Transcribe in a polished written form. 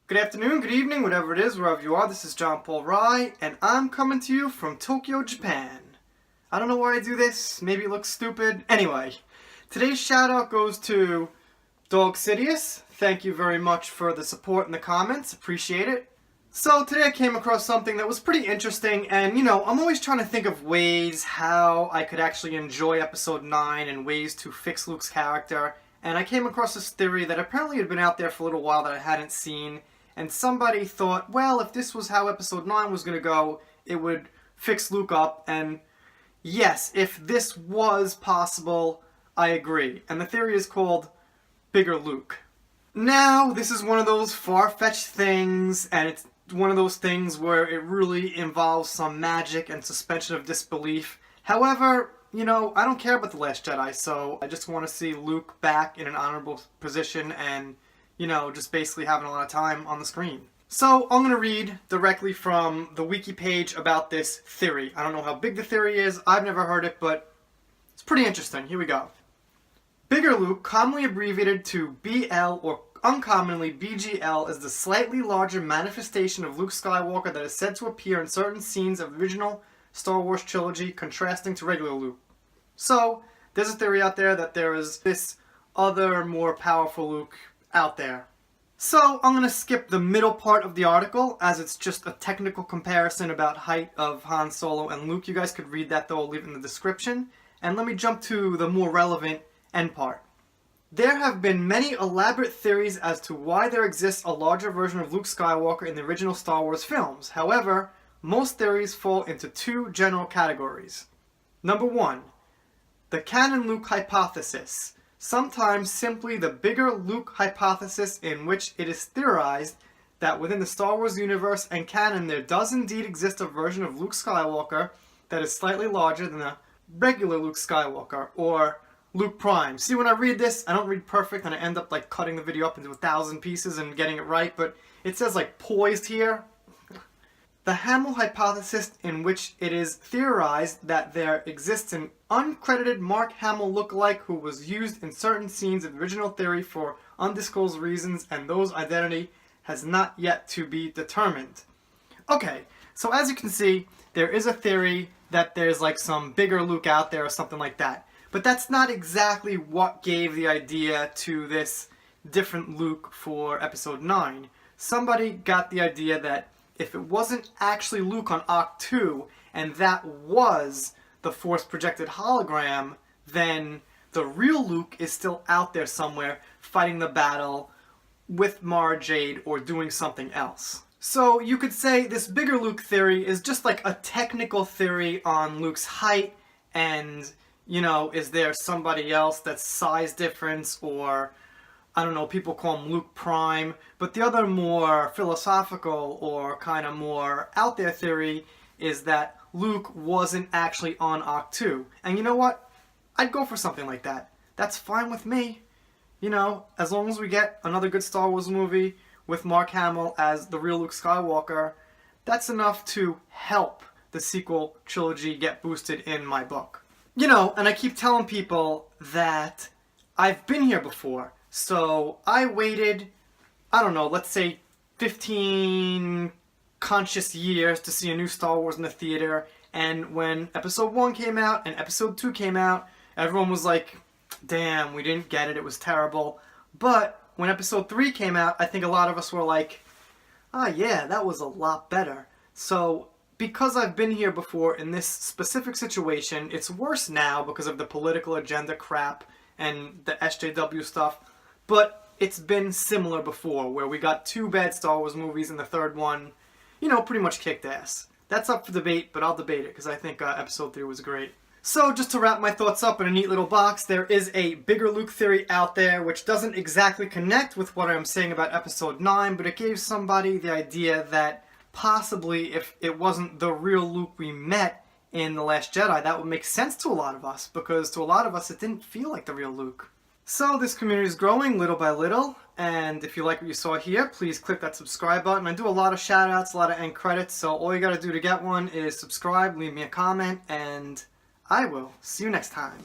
Good afternoon, good evening, whatever it is, wherever you are. This is John Paul Rai, and I'm coming to you from Tokyo, Japan. I don't know why I do this. Maybe it looks stupid. Anyway, today's shout out goes to Dog Sidious. Thank you very much for the support in the comments. Appreciate it. So today I came across something that was pretty interesting, and I'm always trying to think of ways how I could actually enjoy episode 9 and ways to fix Luke's character. And I came across this theory that apparently had been out there for a little while that I hadn't seen. And somebody thought, well, if this was how episode 9 was going to go, it would fix Luke up. And yes, if this was possible, I agree. And the theory is called Bigger Luke. Now, this is one of those far-fetched things, and it's one of those things where it really involves some magic and suspension of disbelief. However, I don't care about The Last Jedi, so I just want to see Luke back in an honorable position and just basically having a lot of time on the screen. So I'm going to read directly from the wiki page about this theory. I don't know how big the theory is, I've never heard it, but it's pretty interesting. Here we go. Bigger Luke, commonly abbreviated to BL or uncommonly BGL, is the slightly larger manifestation of Luke Skywalker that is said to appear in certain scenes of the original Star Wars trilogy, contrasting to regular Luke. So there's a theory out there that there is this other, more powerful Luke out there. So I'm going to skip the middle part of the article as it's just a technical comparison about height of Han Solo and Luke. You guys could read that though, I'll leave it in the description. And let me jump to the more relevant end part. There have been many elaborate theories as to why there exists a larger version of Luke Skywalker in the original Star Wars films. However, most theories fall into two general categories. Number 1, the canon Luke hypothesis. Sometimes simply the bigger Luke hypothesis, in which it is theorized that within the Star Wars universe and canon there does indeed exist a version of Luke Skywalker that is slightly larger than the regular Luke Skywalker, or Luke Prime. See, when I read this, I don't read perfect and I end up like cutting the video up into 1,000 pieces and getting it right, but it says like poised here. The Hamill hypothesis, in which it is theorized that there exists an uncredited Mark Hamill lookalike who was used in certain scenes of the original theory for undisclosed reasons, and those identity has not yet to be determined. Okay, so as you can see, there is a theory that there's like some bigger Luke out there or something like that. But that's not exactly what gave the idea to this different Luke for episode 9. Somebody got the idea that if it wasn't actually Luke on Oct 2, and that was the Force-projected hologram, then the real Luke is still out there somewhere fighting the battle with Mara Jade or doing something else. So you could say this bigger Luke theory is just like a technical theory on Luke's height, and, is there somebody else that's size difference, or I don't know, people call him Luke Prime, but the other more philosophical or kind of more out there theory is that Luke wasn't actually on Oct 2. And you know what? I'd go for something like that. That's fine with me. As long as we get another good Star Wars movie with Mark Hamill as the real Luke Skywalker, that's enough to help the sequel trilogy get boosted in my book. And I keep telling people that I've been here before. So I waited, I don't know, let's say 15 conscious years to see a new Star Wars in the theater, and when episode 1 came out and episode 2 came out, everyone was like, damn, we didn't get it, it was terrible. But when episode 3 came out, I think a lot of us were like, ah, yeah, that was a lot better. So because I've been here before in this specific situation, it's worse now because of the political agenda crap and the SJW stuff. But it's been similar before, where we got 2 bad Star Wars movies and the third one, pretty much kicked ass. That's up for debate, but I'll debate it, because I think episode 3 was great. So, just to wrap my thoughts up in a neat little box, there is a bigger Luke theory out there, which doesn't exactly connect with what I'm saying about episode 9, but it gave somebody the idea that possibly if it wasn't the real Luke we met in The Last Jedi, that would make sense to a lot of us, because to a lot of us it didn't feel like the real Luke. So this community is growing little by little, and if you like what you saw here, please click that subscribe button. I do a lot of shout outs, a lot of end credits, so all you gotta do to get one is subscribe, leave me a comment, and I will see you next time.